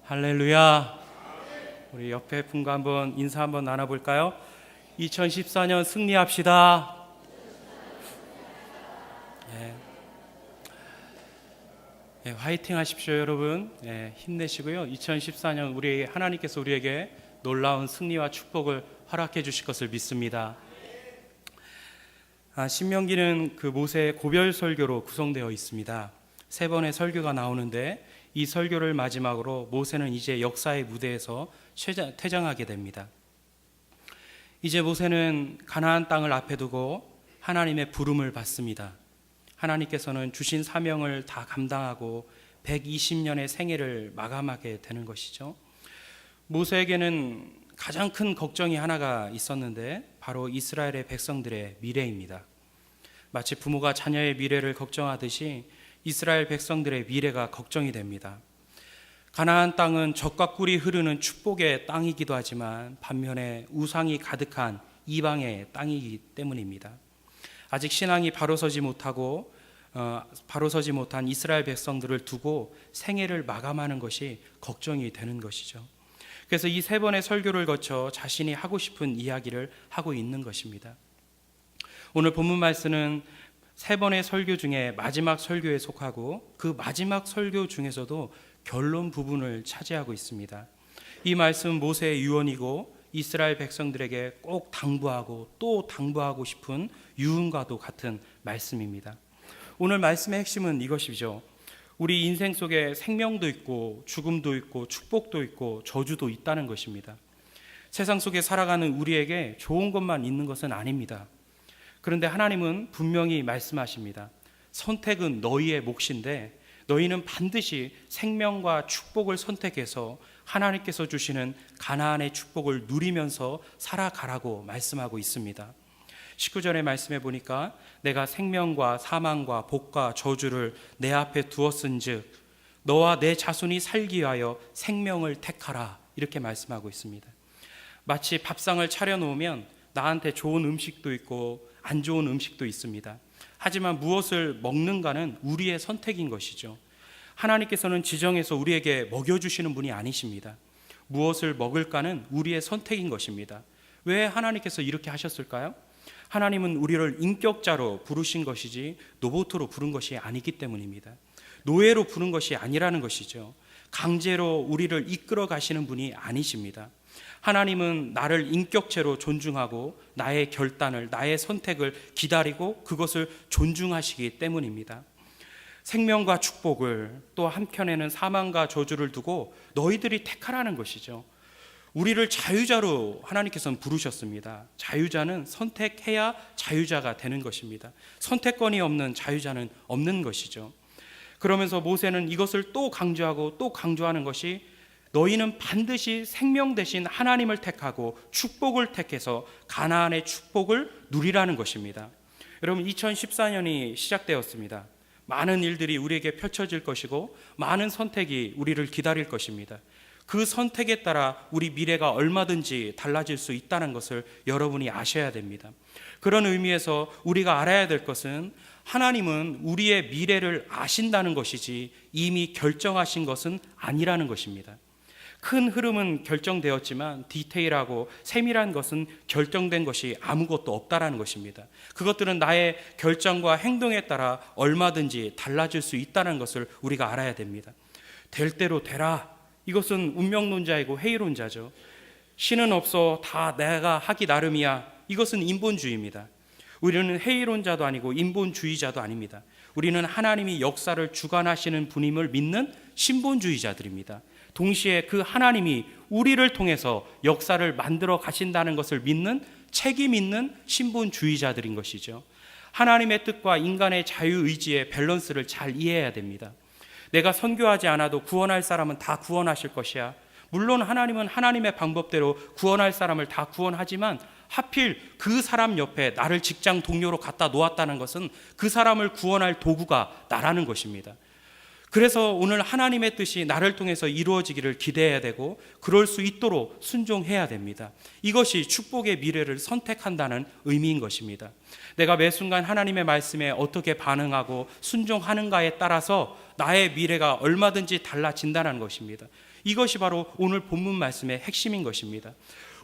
할렐루야. 우리 옆에 분과 한번 인사 한번 나눠볼까요? 2014년 승리합시다. 화이팅 하십시오, 여러분. 힘내시고요. 2014년 우리 하나님께서 우리에게 놀라운 승리와 축복을 허락해 주실 것을 믿습니다. 신명기는 그 모세의 고별 설교로 구성되어 있습니다. 3번의 설교가 나오는데 이 설교를 마지막으로 모세는 이제 역사의 무대에서 퇴장하게 됩니다. 이제 모세는 가나안 땅을 앞에 두고 하나님의 부름을 받습니다. 하나님께서는 주신 사명을 다 감당하고 120년의 생애를 마감하게 되는 것이죠. 모세에게는 가장 큰 걱정이 하나가 있었는데 바로 이스라엘의 백성들의 미래입니다. 마치 부모가 자녀의 미래를 걱정하듯이 이스라엘 백성들의 미래가 걱정이 됩니다. 가나안 땅은 젖과 꿀이 흐르는 축복의 땅이기도 하지만 반면에 우상이 가득한 이방의 땅이기 때문입니다. 아직 신앙이 바로 서지 못한 이스라엘 백성들을 두고 생애를 마감하는 것이 걱정이 되는 것이죠. 그래서 이 3번의 설교를 거쳐 자신이 하고 싶은 이야기를 하고 있는 것입니다. 오늘 본문 말씀은 3번의 설교 중에 마지막 설교에 속하고 그 마지막 설교 중에서도 결론 부분을 차지하고 있습니다. 이 말씀은 모세의 유언이고 이스라엘 백성들에게 꼭 당부하고 또 당부하고 싶은 유언과도 같은 말씀입니다. 오늘 말씀의 핵심은 이것이죠. 우리 인생 속에 생명도 있고 죽음도 있고 축복도 있고 저주도 있다는 것입니다. 세상 속에 살아가는 우리에게 좋은 것만 있는 것은 아닙니다. 그런데 하나님은 분명히 말씀하십니다. 선택은 너희의 몫인데 너희는 반드시 생명과 축복을 선택해서 하나님께서 주시는 가나안의 축복을 누리면서 살아가라고 말씀하고 있습니다. 19절의 말씀에 보니까 내가 생명과 사망과 복과 저주를 내 앞에 두었은즉 너와 내 자손이 살기 위하여 생명을 택하라, 이렇게 말씀하고 있습니다. 마치 밥상을 차려놓으면 나한테 좋은 음식도 있고 안 좋은 음식도 있습니다. 하지만 무엇을 먹는가는 우리의 선택인 것이죠. 하나님께서는 지정해서 우리에게 먹여주시는 분이 아니십니다. 무엇을 먹을까는 우리의 선택인 것입니다. 왜 하나님께서 이렇게 하셨을까요? 하나님은 우리를 인격자로 부르신 것이지 노보트로 부른 것이 아니기 때문입니다. 노예로 부른 것이 아니라는 것이죠. 강제로 우리를 이끌어 가시는 분이 아니십니다. 하나님은 나를 인격체로 존중하고 나의 결단을, 나의 선택을 기다리고 그것을 존중하시기 때문입니다. 생명과 축복을 또 한편에는 사망과 저주를 두고 너희들이 택하라는 것이죠. 우리를 자유자로 하나님께서는 부르셨습니다. 자유자는 선택해야 자유자가 되는 것입니다. 선택권이 없는 자유자는 없는 것이죠. 그러면서 모세는 이것을 또 강조하고 또 강조하는 것이 너희는 반드시 생명 대신 하나님을 택하고 축복을 택해서 가나안의 축복을 누리라는 것입니다. 여러분, 2014년이 시작되었습니다. 많은 일들이 우리에게 펼쳐질 것이고 많은 선택이 우리를 기다릴 것입니다. 그 선택에 따라 우리 미래가 얼마든지 달라질 수 있다는 것을 여러분이 아셔야 됩니다. 그런 의미에서 우리가 알아야 될 것은 하나님은 우리의 미래를 아신다는 것이지 이미 결정하신 것은 아니라는 것입니다. 큰 흐름은 결정되었지만 디테일하고 세밀한 것은 결정된 것이 아무것도 없다라는 것입니다. 그것들은 나의 결정과 행동에 따라 얼마든지 달라질 수 있다는 것을 우리가 알아야 됩니다. 될 대로 되라, 이것은 운명론자이고 회의론자죠. 신은 없어, 다 내가 하기 나름이야, 이것은 인본주의입니다. 우리는 회의론자도 아니고 인본주의자도 아닙니다. 우리는 하나님이 역사를 주관하시는 분임을 믿는 신본주의자들입니다. 동시에 그 하나님이 우리를 통해서 역사를 만들어 가신다는 것을 믿는 책임 있는 신본주의자들인 것이죠. 하나님의 뜻과 인간의 자유의지의 밸런스를 잘 이해해야 됩니다. 내가 선교하지 않아도 구원할 사람은 다 구원하실 것이야. 물론 하나님은 하나님의 방법대로 구원할 사람을 다 구원하지만 하필 그 사람 옆에 나를 직장 동료로 갖다 놓았다는 것은 그 사람을 구원할 도구가 나라는 것입니다. 그래서 오늘 하나님의 뜻이 나를 통해서 이루어지기를 기대해야 되고 그럴 수 있도록 순종해야 됩니다. 이것이 축복의 미래를 선택한다는 의미인 것입니다. 내가 매 순간 하나님의 말씀에 어떻게 반응하고 순종하는가에 따라서 나의 미래가 얼마든지 달라진다는 것입니다. 이것이 바로 오늘 본문 말씀의 핵심인 것입니다.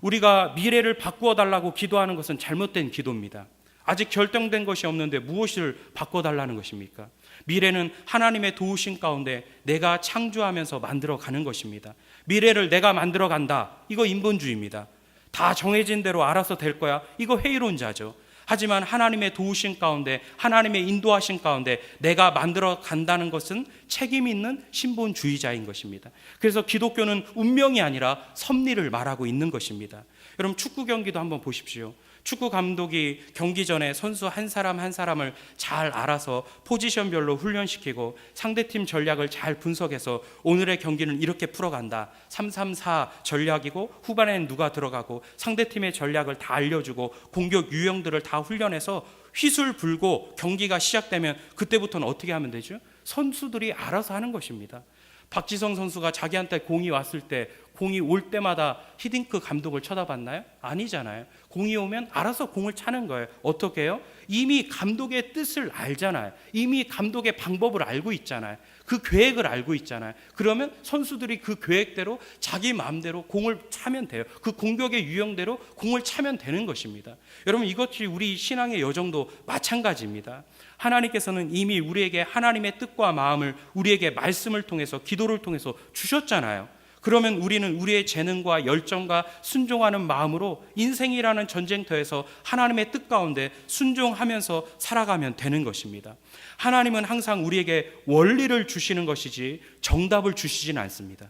우리가 미래를 바꾸어 달라고 기도하는 것은 잘못된 기도입니다. 아직 결정된 것이 없는데 무엇을 바꿔달라는 것입니까? 미래는 하나님의 도우심 가운데 내가 창조하면서 만들어가는 것입니다. 미래를 내가 만들어간다, 이거 인본주의입니다. 다 정해진 대로 알아서 될 거야, 이거 회의론자죠. 하지만 하나님의 도우심 가운데, 하나님의 인도하심 가운데 내가 만들어 간다는 것은 책임 있는 신본주의자인 것입니다. 그래서 기독교는 운명이 아니라 섭리를 말하고 있는 것입니다. 여러분, 축구 경기도 한번 보십시오. 축구 감독이 경기 전에 선수 한 사람 한 사람을 잘 알아서 포지션별로 훈련시키고 상대팀 전략을 잘 분석해서 오늘의 경기는 이렇게 풀어간다, 3-3-4 전략이고 후반에는 누가 들어가고 상대팀의 전략을 다 알려주고 공격 유형들을 다 훈련해서 휘슬 불고 경기가 시작되면 그때부터는 어떻게 하면 되죠? 선수들이 알아서 하는 것입니다. 박지성 선수가 자기한테 공이 왔을 때, 공이 올 때마다 히딩크 감독을 쳐다봤나요? 아니잖아요. 공이 오면 알아서 공을 차는 거예요. 어떻게 해요? 이미 감독의 뜻을 알잖아요. 이미 감독의 방법을 알고 있잖아요. 그 계획을 알고 있잖아요. 그러면 선수들이 그 계획대로 자기 마음대로 공을 차면 돼요. 그 공격의 유형대로 공을 차면 되는 것입니다. 여러분, 이것이 우리 신앙의 여정도 마찬가지입니다. 하나님께서는 이미 우리에게 하나님의 뜻과 마음을 우리에게 말씀을 통해서, 기도를 통해서 주셨잖아요. 그러면 우리는 우리의 재능과 열정과 순종하는 마음으로 인생이라는 전쟁터에서 하나님의 뜻 가운데 순종하면서 살아가면 되는 것입니다. 하나님은 항상 우리에게 원리를 주시는 것이지 정답을 주시진 않습니다.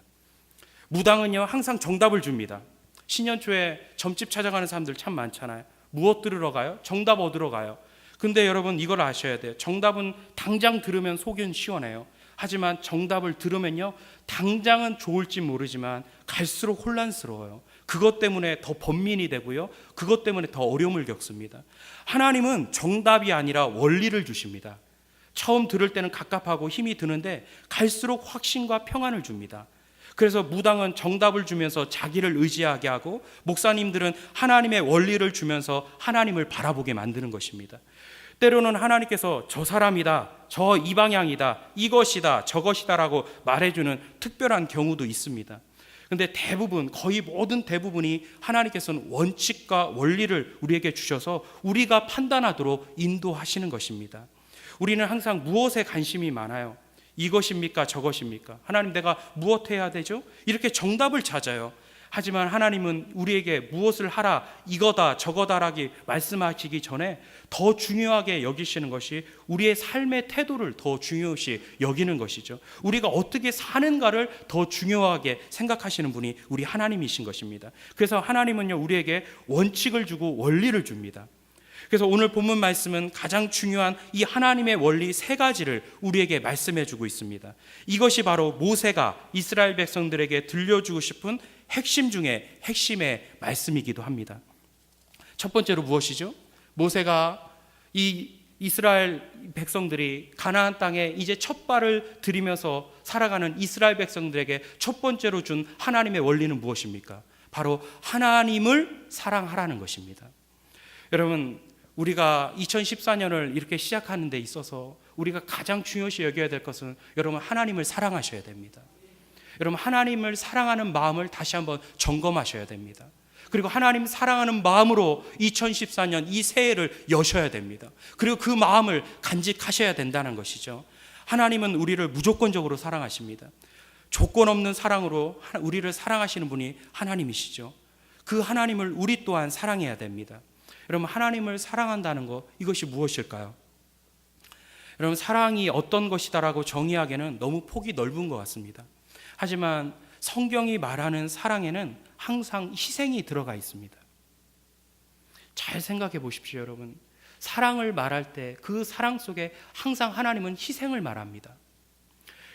무당은요, 항상 정답을 줍니다. 신년 초에 점집 찾아가는 사람들 참 많잖아요. 무엇 들으러 가요? 정답 얻으러 가요. 근데 여러분, 이걸 아셔야 돼요. 정답은 당장 들으면 속은 시원해요. 하지만 정답을 들으면요, 당장은 좋을지 모르지만 갈수록 혼란스러워요. 그것 때문에 더 번민이 되고요, 그것 때문에 더 어려움을 겪습니다. 하나님은 정답이 아니라 원리를 주십니다. 처음 들을 때는 갑갑하고 힘이 드는데 갈수록 확신과 평안을 줍니다. 그래서 무당은 정답을 주면서 자기를 의지하게 하고, 목사님들은 하나님의 원리를 주면서 하나님을 바라보게 만드는 것입니다. 때로는 하나님께서 저 사람이다, 저 이 방향이다, 이것이다, 저것이다 라고 말해주는 특별한 경우도 있습니다. 그런데 대부분, 거의 모든 대부분이 하나님께서는 원칙과 원리를 우리에게 주셔서 우리가 판단하도록 인도하시는 것입니다. 우리는 항상 무엇에 관심이 많아요? 이것입니까? 저것입니까? 하나님, 내가 무엇 해야 되죠? 이렇게 정답을 찾아요. 하지만 하나님은 우리에게 무엇을 하라, 이거다 저거다라기 말씀하시기 전에 더 중요하게 여기시는 것이 우리의 삶의 태도를 더 중요시 여기는 것이죠. 우리가 어떻게 사는가를 더 중요하게 생각하시는 분이 우리 하나님이신 것입니다. 그래서 하나님은요, 우리에게 원칙을 주고 원리를 줍니다. 그래서 오늘 본문 말씀은 가장 중요한 이 하나님의 원리 3가지를 우리에게 말씀해 주고 있습니다. 이것이 바로 모세가 이스라엘 백성들에게 들려주고 싶은 핵심 중에 핵심의 말씀이기도 합니다. 첫 번째로 무엇이죠? 모세가 이 이스라엘 백성들이 가나안 땅에 이제 첫 발을 들이면서 살아가는 이스라엘 백성들에게 첫 번째로 준 하나님의 원리는 무엇입니까? 바로 하나님을 사랑하라는 것입니다. 여러분, 우리가 2014년을 이렇게 시작하는 데 있어서 우리가 가장 중요시 여겨야 될 것은, 여러분, 하나님을 사랑하셔야 됩니다. 여러분, 하나님을 사랑하는 마음을 다시 한번 점검하셔야 됩니다. 그리고 하나님 사랑하는 마음으로 2014년 이 새해를 여셔야 됩니다. 그리고 그 마음을 간직하셔야 된다는 것이죠. 하나님은 우리를 무조건적으로 사랑하십니다. 조건 없는 사랑으로 우리를 사랑하시는 분이 하나님이시죠. 그 하나님을 우리 또한 사랑해야 됩니다. 여러분, 하나님을 사랑한다는 것, 이것이 무엇일까요? 여러분, 사랑이 어떤 것이다라고 정의하기에는 너무 폭이 넓은 것 같습니다. 하지만 성경이 말하는 사랑에는 항상 희생이 들어가 있습니다. 잘 생각해 보십시오, 여러분. 사랑을 말할 때 그 사랑 속에 항상 하나님은 희생을 말합니다.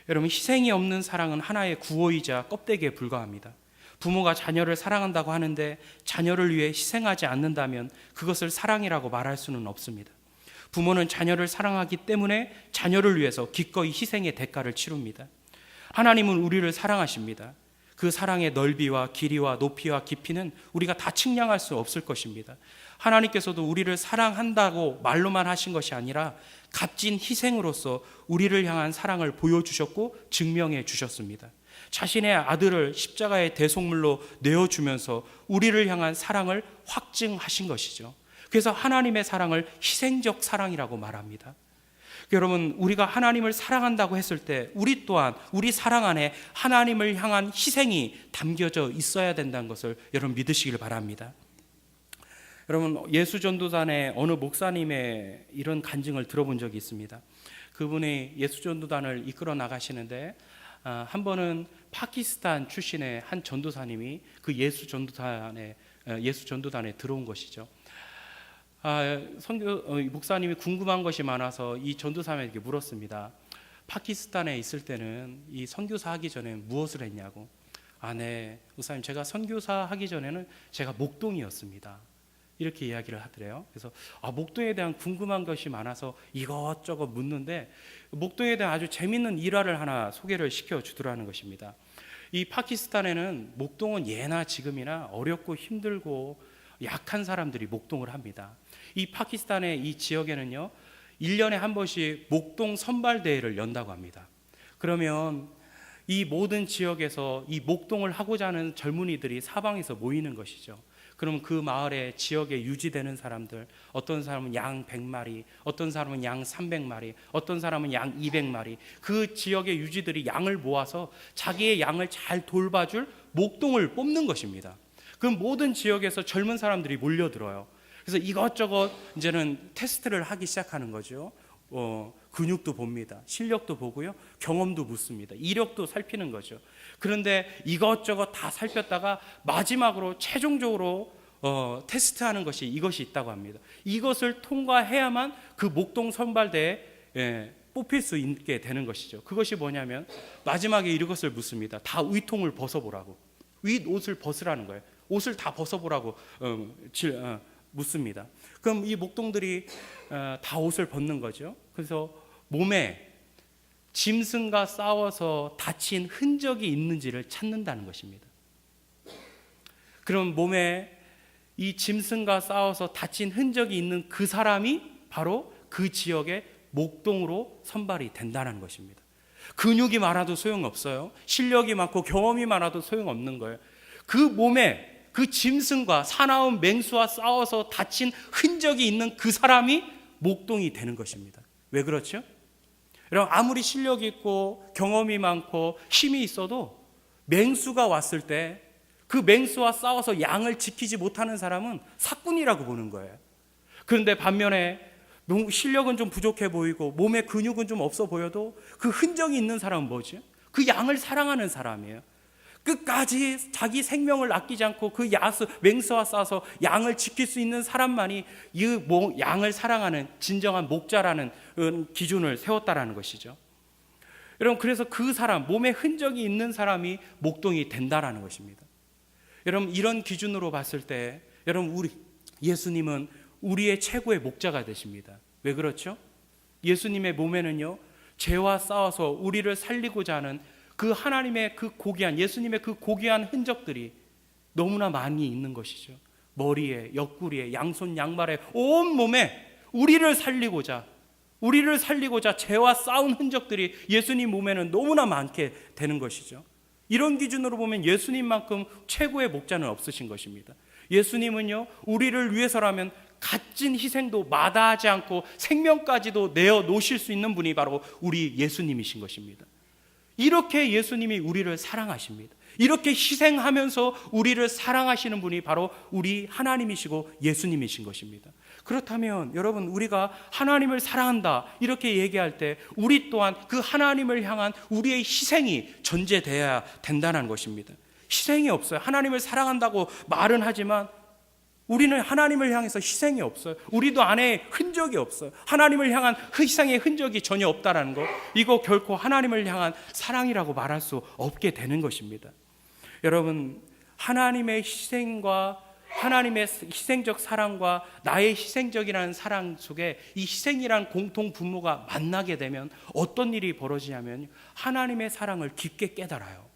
여러분, 희생이 없는 사랑은 하나의 구호이자 껍데기에 불과합니다. 부모가 자녀를 사랑한다고 하는데 자녀를 위해 희생하지 않는다면 그것을 사랑이라고 말할 수는 없습니다. 부모는 자녀를 사랑하기 때문에 자녀를 위해서 기꺼이 희생의 대가를 치릅니다. 하나님은 우리를 사랑하십니다. 그 사랑의 넓이와 길이와 높이와 깊이는 우리가 다 측량할 수 없을 것입니다. 하나님께서도 우리를 사랑한다고 말로만 하신 것이 아니라 값진 희생으로서 우리를 향한 사랑을 보여주셨고 증명해 주셨습니다. 자신의 아들을 십자가의 대속물로 내어주면서 우리를 향한 사랑을 확증하신 것이죠. 그래서 하나님의 사랑을 희생적 사랑이라고 말합니다. 여러분, 우리가 하나님을 사랑한다고 했을 때 우리 또한 우리 사랑 안에 하나님을 향한 희생이 담겨져 있어야 된다는 것을 여러분 믿으시길 바랍니다. 여러분, 예수전도단의 어느 목사님의 이런 간증을 들어본 적이 있습니다. 그분이 예수전도단을 이끌어 나가시는데 한 번은 파키스탄 출신의 한 전도사님이 그 예수전도단에 들어온 것이죠. 목사님이 궁금한 것이 많아서 이 전도사님에게 물었습니다. 파키스탄에 있을 때는 이 선교사 하기 전에 무엇을 했냐고. 네, 목사님, 제가 선교사 하기 전에는 제가 목동이었습니다. 이렇게 이야기를 하더래요. 그래서 목동에 대한 궁금한 것이 많아서 이것저것 묻는데 목동에 대한 아주 재밌는 일화를 하나 소개를 시켜주더라는 것입니다. 이 파키스탄에는 목동은 예나 지금이나 어렵고 힘들고 약한 사람들이 목동을 합니다. 이 파키스탄의 이 지역에는요 1년에 한 번씩 목동 선발대회를 연다고 합니다. 그러면 이 모든 지역에서 이 목동을 하고자 하는 젊은이들이 사방에서 모이는 것이죠. 그럼 그 마을에 지역에 유지되는 사람들, 어떤 사람은 양 100마리, 어떤 사람은 양 300마리, 어떤 사람은 양 200마리, 그 지역의 유지들이 양을 모아서 자기의 양을 잘 돌봐줄 목동을 뽑는 것입니다. 그럼 모든 지역에서 젊은 사람들이 몰려들어요. 그래서 이것저것 이제는 테스트를 하기 시작하는 거죠. 근육도 봅니다. 실력도 보고요. 경험도 묻습니다. 이력도 살피는 거죠. 그런데 이것저것 다 살폈다가 마지막으로 최종적으로 테스트하는 것이 이것이 있다고 합니다. 이것을 통과해야만 그 목동 선발대에 뽑힐 수 있게 되는 것이죠. 그것이 뭐냐면 마지막에 이것을 묻습니다. 다 위통을 벗어보라고. 윗옷을 벗으라는 거예요. 옷을 다 벗어보라고 묻습니다. 그럼 이 목동들이 다 옷을 벗는 거죠. 그래서 몸에 짐승과 싸워서 다친 흔적이 있는지를 찾는다는 것입니다. 그럼 몸에 이 짐승과 싸워서 다친 흔적이 있는 그 사람이 바로 그 지역의 목동으로 선발이 된다는 것입니다. 근육이 많아도 소용없어요. 실력이 많고 경험이 많아도 소용없는 거예요. 그 몸에 그 짐승과 사나운 맹수와 싸워서 다친 흔적이 있는 그 사람이 목동이 되는 것입니다. 왜 그렇죠? 여러분, 아무리 실력이 있고 경험이 많고 힘이 있어도 맹수가 왔을 때 그 맹수와 싸워서 양을 지키지 못하는 사람은 사꾼이라고 보는 거예요. 그런데 반면에 실력은 좀 부족해 보이고 몸에 근육은 좀 없어 보여도 그 흔적이 있는 사람은 뭐죠? 그 양을 사랑하는 사람이에요. 끝까지 자기 생명을 아끼지 않고 그 맹수와 싸워서 양을 지킬 수 있는 사람만이 이 양을 사랑하는 진정한 목자라는 기준을 세웠다라는 것이죠. 여러분, 그래서 그 사람, 몸에 흔적이 있는 사람이 목동이 된다라는 것입니다. 여러분, 이런 기준으로 봤을 때 여러분, 예수님은 우리의 최고의 목자가 되십니다. 왜 그렇죠? 예수님의 몸에는요 죄와 싸워서 우리를 살리고자 하는 그 하나님의 그 고귀한, 예수님의 그 고귀한 흔적들이 너무나 많이 있는 것이죠. 머리에, 옆구리에, 양손 양발에, 온 몸에 우리를 살리고자 죄와 싸운 흔적들이 예수님 몸에는 너무나 많게 되는 것이죠. 이런 기준으로 보면 예수님만큼 최고의 목자는 없으신 것입니다. 예수님은요 우리를 위해서라면 값진 희생도 마다하지 않고 생명까지도 내어 놓으실 수 있는 분이 바로 우리 예수님이신 것입니다. 이렇게 예수님이 우리를 사랑하십니다. 이렇게 희생하면서 우리를 사랑하시는 분이 바로 우리 하나님이시고 예수님이신 것입니다. 그렇다면 여러분, 우리가 하나님을 사랑한다 이렇게 얘기할 때 우리 또한 그 하나님을 향한 우리의 희생이 전제되어야 된다는 것입니다. 희생이 없어요. 하나님을 사랑한다고 말은 하지만 우리는 하나님을 향해서 희생이 없어요. 우리도 안에 흔적이 없어요. 하나님을 향한 희생의 흔적이 전혀 없다라는 거, 이거 결코 하나님을 향한 사랑이라고 말할 수 없게 되는 것입니다. 여러분, 하나님의 희생과 하나님의 희생적 사랑과 나의 희생적이라는 사랑 속에 이 희생이란 공통 분모가 만나게 되면 어떤 일이 벌어지냐면 하나님의 사랑을 깊게 깨달아요.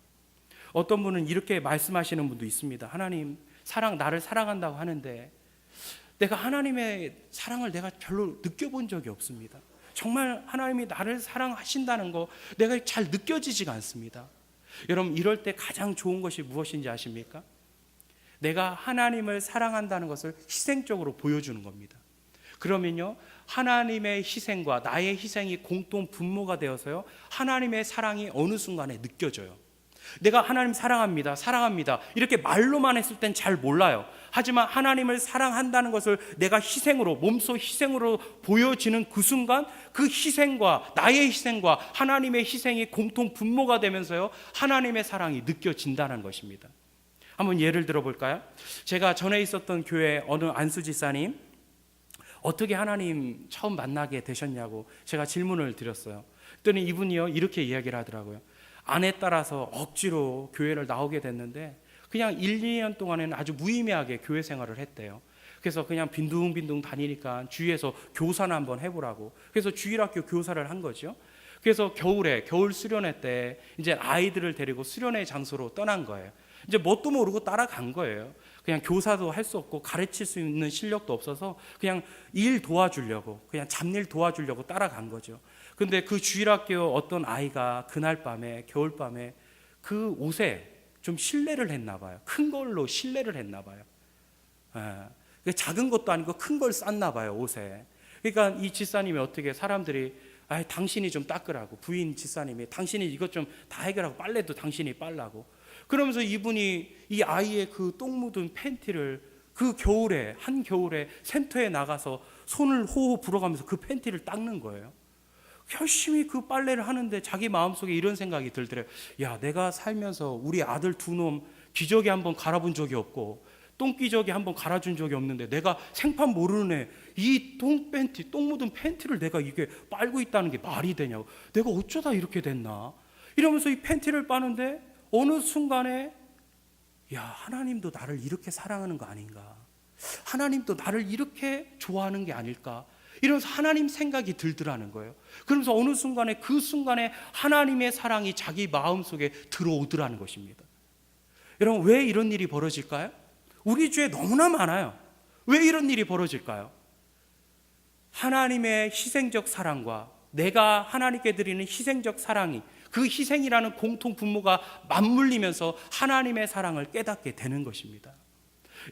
어떤 분은 이렇게 말씀하시는 분도 있습니다. 하나님, 나를 사랑한다고 하는데 내가 하나님의 사랑을 내가 별로 느껴본 적이 없습니다. 정말 하나님이 나를 사랑하신다는 거 내가 잘 느껴지지가 않습니다. 여러분, 이럴 때 가장 좋은 것이 무엇인지 아십니까? 내가 하나님을 사랑한다는 것을 희생적으로 보여주는 겁니다. 그러면요, 하나님의 희생과 나의 희생이 공통 분모가 되어서요, 하나님의 사랑이 어느 순간에 느껴져요. 내가 하나님 사랑합니다, 사랑합니다 이렇게 말로만 했을 땐 잘 몰라요. 하지만 하나님을 사랑한다는 것을 내가 희생으로, 몸소 희생으로 보여지는 그 순간, 그 희생과 나의 희생과 하나님의 희생이 공통 분모가 되면서요, 하나님의 사랑이 느껴진다는 것입니다. 한번 예를 들어볼까요? 제가 전에 있었던 교회 어느 안수 지사님, 어떻게 하나님 처음 만나게 되셨냐고 제가 질문을 드렸어요. 그랬더니 이분이요, 이렇게 이야기를 하더라고요. 아내 따라서 억지로 교회를 나오게 됐는데 그냥 1, 2년 동안에는 아주 무의미하게 교회 생활을 했대요. 그래서 그냥 빈둥빈둥 다니니까 주위에서 교사나 한번 해보라고, 그래서 주일학교 교사를 한 거죠. 그래서 겨울 수련회 때 이제 아이들을 데리고 수련회 장소로 떠난 거예요. 이제 뭣도 모르고 따라간 거예요. 그냥 교사도 할 수 없고 가르칠 수 있는 실력도 없어서 그냥 일 도와주려고, 그냥 잡일 도와주려고 따라간 거죠. 근데 그 주일학교 어떤 아이가 그날 밤에, 겨울밤에 그 옷에 좀 실례를 했나 봐요. 큰 걸로 실례를 했나 봐요. 작은 것도 아니고 큰 걸 쌌나 봐요, 옷에. 그러니까 이 지사님이 어떻게, 사람들이 당신이 좀 닦으라고, 부인 지사님이 당신이 이것 좀 다 해결하고, 빨래도 당신이 빨라고. 그러면서 이분이 이 아이의 그 똥 묻은 팬티를 그 겨울에, 한겨울에 센터에 나가서 손을 호호 불어가면서 그 팬티를 닦는 거예요. 열심히 그 빨래를 하는데 자기 마음속에 이런 생각이 들더래요. 야, 내가 살면서 우리 아들 두 놈 기저귀 한번 갈아본 적이 없고 똥기저귀 한번 갈아준 적이 없는데 내가 생판 모르는 애 이 똥 묻은 팬티를 내가 이게 빨고 있다는 게 말이 되냐고. 내가 어쩌다 이렇게 됐나 이러면서 이 팬티를 빠는데 어느 순간에, 야, 하나님도 나를 이렇게 사랑하는 거 아닌가, 하나님도 나를 이렇게 좋아하는 게 아닐까, 이러면서 하나님 생각이 들더라는 거예요. 그러면서 어느 순간에, 그 순간에 하나님의 사랑이 자기 마음속에 들어오더라는 것입니다. 여러분, 왜 이런 일이 벌어질까요? 우리 주에 너무나 많아요. 왜 이런 일이 벌어질까요? 하나님의 희생적 사랑과 내가 하나님께 드리는 희생적 사랑이, 그 희생이라는 공통 분모가 맞물리면서 하나님의 사랑을 깨닫게 되는 것입니다.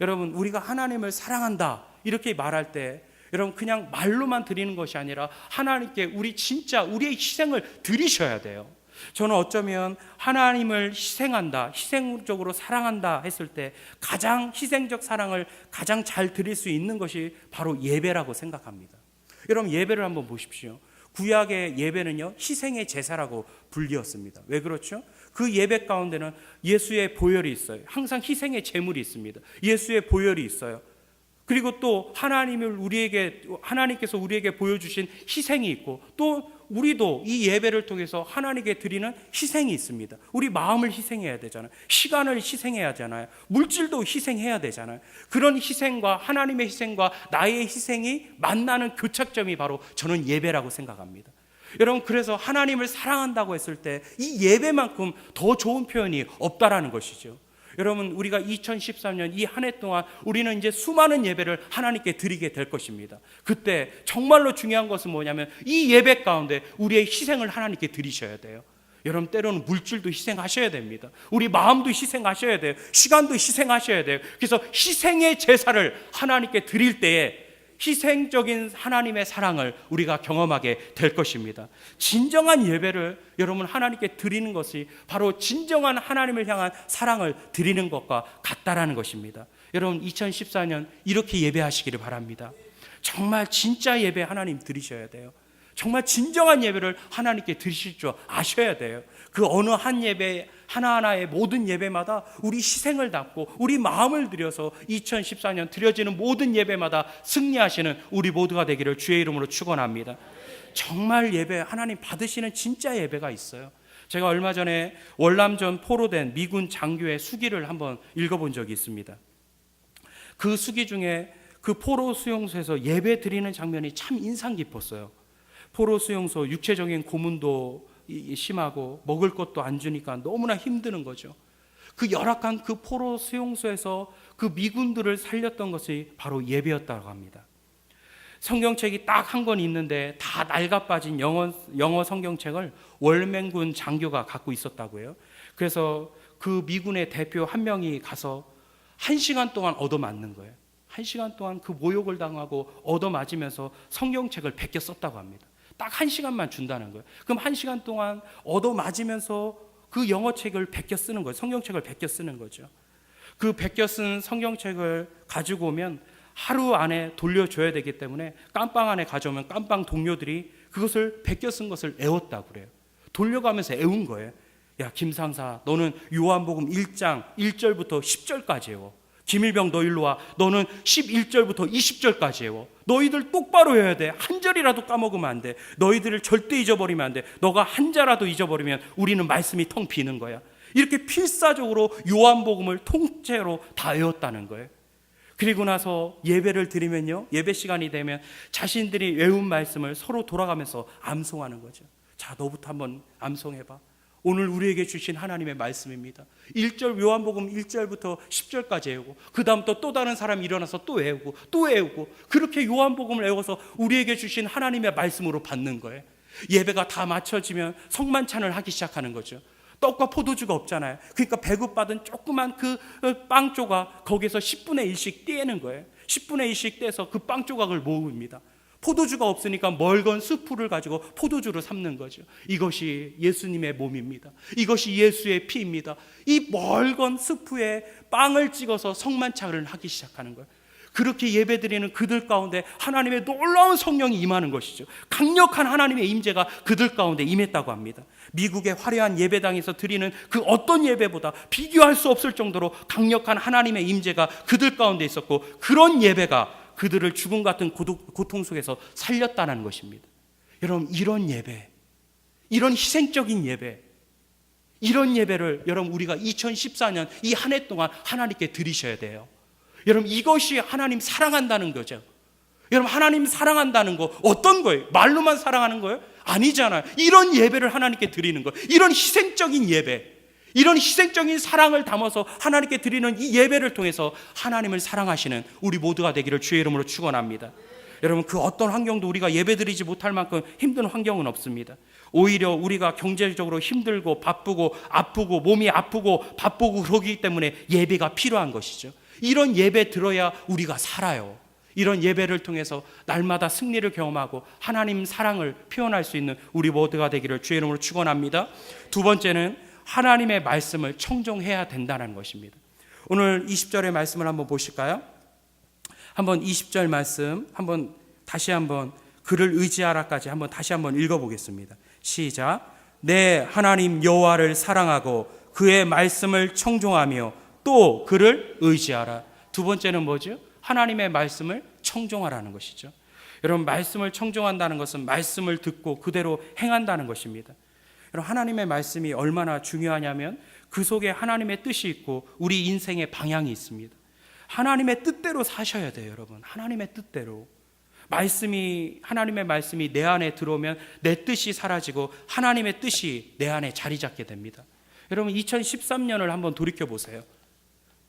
여러분, 우리가 하나님을 사랑한다 이렇게 말할 때, 여러분, 그냥 말로만 드리는 것이 아니라 하나님께 우리의 희생을 드리셔야 돼요. 저는 어쩌면 하나님을 희생적으로 사랑한다 했을 때 가장 희생적 사랑을 가장 잘 드릴 수 있는 것이 바로 예배라고 생각합니다. 여러분, 예배를 한번 보십시오. 구약의 예배는요, 희생의 제사라고 불리었습니다. 왜 그렇죠? 그 예배 가운데는 예수의 보혈이 있어요. 항상 희생의 제물이 있습니다. 예수의 보혈이 있어요. 그리고 또 하나님께서 우리에게 보여주신 희생이 있고, 또 우리도 이 예배를 통해서 하나님께 드리는 희생이 있습니다. 우리 마음을 희생해야 되잖아요. 시간을 희생해야 하잖아요. 물질도 희생해야 되잖아요. 그런 희생과 하나님의 희생과 나의 희생이 만나는 교착점이 바로 저는 예배라고 생각합니다. 여러분, 그래서 하나님을 사랑한다고 했을 때 이 예배만큼 더 좋은 표현이 없다라는 것이죠. 여러분, 우리가 2013년 이 한 해 동안 우리는 이제 수많은 예배를 하나님께 드리게 될 것입니다. 그때 정말로 중요한 것은 뭐냐면 이 예배 가운데 우리의 희생을 하나님께 드리셔야 돼요. 여러분, 때로는 물질도 희생하셔야 됩니다. 우리 마음도 희생하셔야 돼요. 시간도 희생하셔야 돼요. 그래서 희생의 제사를 하나님께 드릴 때에 희생적인 하나님의 사랑을 우리가 경험하게 될 것입니다. 진정한 예배를 여러분 하나님께 드리는 것이 바로 진정한 하나님을 향한 사랑을 드리는 것과 같다라는 것입니다. 여러분, 2014년 이렇게 예배하시기를 바랍니다. 정말 진짜 예배 하나님 드리셔야 돼요. 정말 진정한 예배를 하나님께 드리실 줄 아셔야 돼요. 그 어느 한 예배 하나하나의 모든 예배마다 우리 희생을 담고 우리 마음을 들여서 2014년 드려지는 모든 예배마다 승리하시는 우리 모두가 되기를 주의 이름으로 축원합니다. 정말 예배 하나님 받으시는 진짜 예배가 있어요. 제가 얼마 전에 월남전 포로된 미군 장교의 수기를 한번 읽어본 적이 있습니다. 그 수기 중에 그 포로 수용소에서 예배 드리는 장면이 참 인상 깊었어요. 포로 수용소 육체적인 고문도 심하고 먹을 것도 안 주니까 너무나 힘드는 거죠. 그 열악한 그 포로 수용소에서 그 미군들을 살렸던 것이 바로 예배였다고 합니다. 성경책이 딱 한 권 있는데 다 낡아빠진 영어 성경책을 월맹군 장교가 갖고 있었다고 해요. 그래서 그 미군의 대표 한 명이 가서 1시간 동안 얻어맞는 거예요. 1시간 동안 그 모욕을 당하고 얻어맞으면서 성경책을 베껴 썼다고 합니다. 딱 1시간만 준다는 거예요. 그럼 1시간 동안 얻어맞으면서 그 영어책을 베껴 쓰는 거예요. 성경책을 베껴 쓰는 거죠. 그 베껴 쓴 성경책을 가지고 오면 하루 안에 돌려줘야 되기 때문에 깜빵 안에 가져오면 깜빵 동료들이 그것을 베껴 쓴 것을 애웠다고 그래요. 돌려가면서 애운 거예요. 야, 김상사, 너는 요한복음 1장 1절부터 10절까지 외워. 김일병, 너 일로 와. 너는 11절부터 20절까지 외워. 너희들 똑바로 해야 돼. 한 절이라도 까먹으면 안 돼. 너희들을 절대 잊어버리면 안 돼. 너가 한 자라도 잊어버리면 우리는 말씀이 텅 비는 거야. 이렇게 필사적으로 요한복음을 통째로 다 외웠다는 거예요. 그리고 나서 예배를 드리면요, 예배 시간이 되면 자신들이 외운 말씀을 서로 돌아가면서 암송하는 거죠. 자, 너부터 한번 암송해봐. 오늘 우리에게 주신 하나님의 말씀입니다. 1절 요한복음 1절부터 10절까지 외우고 그 다음부터 또 다른 사람이 일어나서 또 외우고 또 외우고 그렇게 요한복음을 외워서 우리에게 주신 하나님의 말씀으로 받는 거예요. 예배가 다 마쳐지면 성만찬을 하기 시작하는 거죠. 떡과 포도주가 없잖아요. 그러니까 배급받은 조그만 그 빵 조각 거기서 10분의 1씩 떼는 거예요. 10분의 1씩 떼서 그 빵 조각을 모읍니다. 포도주가 없으니까 멀건 스프를 가지고 포도주를 삶는 거죠. 이것이 예수님의 몸입니다. 이것이 예수의 피입니다. 이 멀건 스프에 빵을 찍어서 성만찬을 하기 시작하는 거예요. 그렇게 예배드리는 그들 가운데 하나님의 놀라운 성령이 임하는 것이죠. 강력한 하나님의 임재가 그들 가운데 임했다고 합니다. 미국의 화려한 예배당에서 드리는 그 어떤 예배보다 비교할 수 없을 정도로 강력한 하나님의 임재가 그들 가운데 있었고, 그런 예배가 그들을 죽음 같은 고통 속에서 살렸다는 것입니다. 여러분, 이런 예배, 이런 희생적인 예배, 이런 예배를 여러분 우리가 2014년 이 한 해 동안 하나님께 드리셔야 돼요. 여러분, 이것이 하나님 사랑한다는 거죠. 여러분, 하나님 사랑한다는 거 어떤 거예요? 말로만 사랑하는 거예요? 아니잖아요. 이런 예배를 하나님께 드리는 거, 이런 희생적인 예배, 이런 희생적인 사랑을 담아서 하나님께 드리는 이 예배를 통해서 하나님을 사랑하시는 우리 모두가 되기를 주의 이름으로 축원합니다. 여러분, 그 어떤 환경도 우리가 예배드리지 못할 만큼 힘든 환경은 없습니다. 오히려 우리가 경제적으로 힘들고 바쁘고 아프고 몸이 아프고 바쁘고 그러기 때문에 예배가 필요한 것이죠. 이런 예배 들어야 우리가 살아요. 이런 예배를 통해서 날마다 승리를 경험하고 하나님 사랑을 표현할 수 있는 우리 모두가 되기를 주의 이름으로 축원합니다. 두 번째는 하나님의 말씀을 청종해야 된다는 것입니다. 오늘 20절의 말씀을 한번 보실까요? 한번 20절 말씀 한번 다시 한번 그를 의지하라까지 한번 다시 한번 읽어보겠습니다. 시작. 내 하나님 여호와를 사랑하고 그의 말씀을 청종하며 또 그를 의지하라. 두 번째는 뭐죠? 하나님의 말씀을 청종하라는 것이죠. 여러분, 말씀을 청종한다는 것은 말씀을 듣고 그대로 행한다는 것입니다. 여러분, 하나님의 말씀이 얼마나 중요하냐면 그 속에 하나님의 뜻이 있고 우리 인생의 방향이 있습니다. 하나님의 뜻대로 사셔야 돼요, 여러분. 하나님의 뜻대로. 하나님의 말씀이 내 안에 들어오면 내 뜻이 사라지고 하나님의 뜻이 내 안에 자리 잡게 됩니다. 여러분, 2013년을 한번 돌이켜 보세요.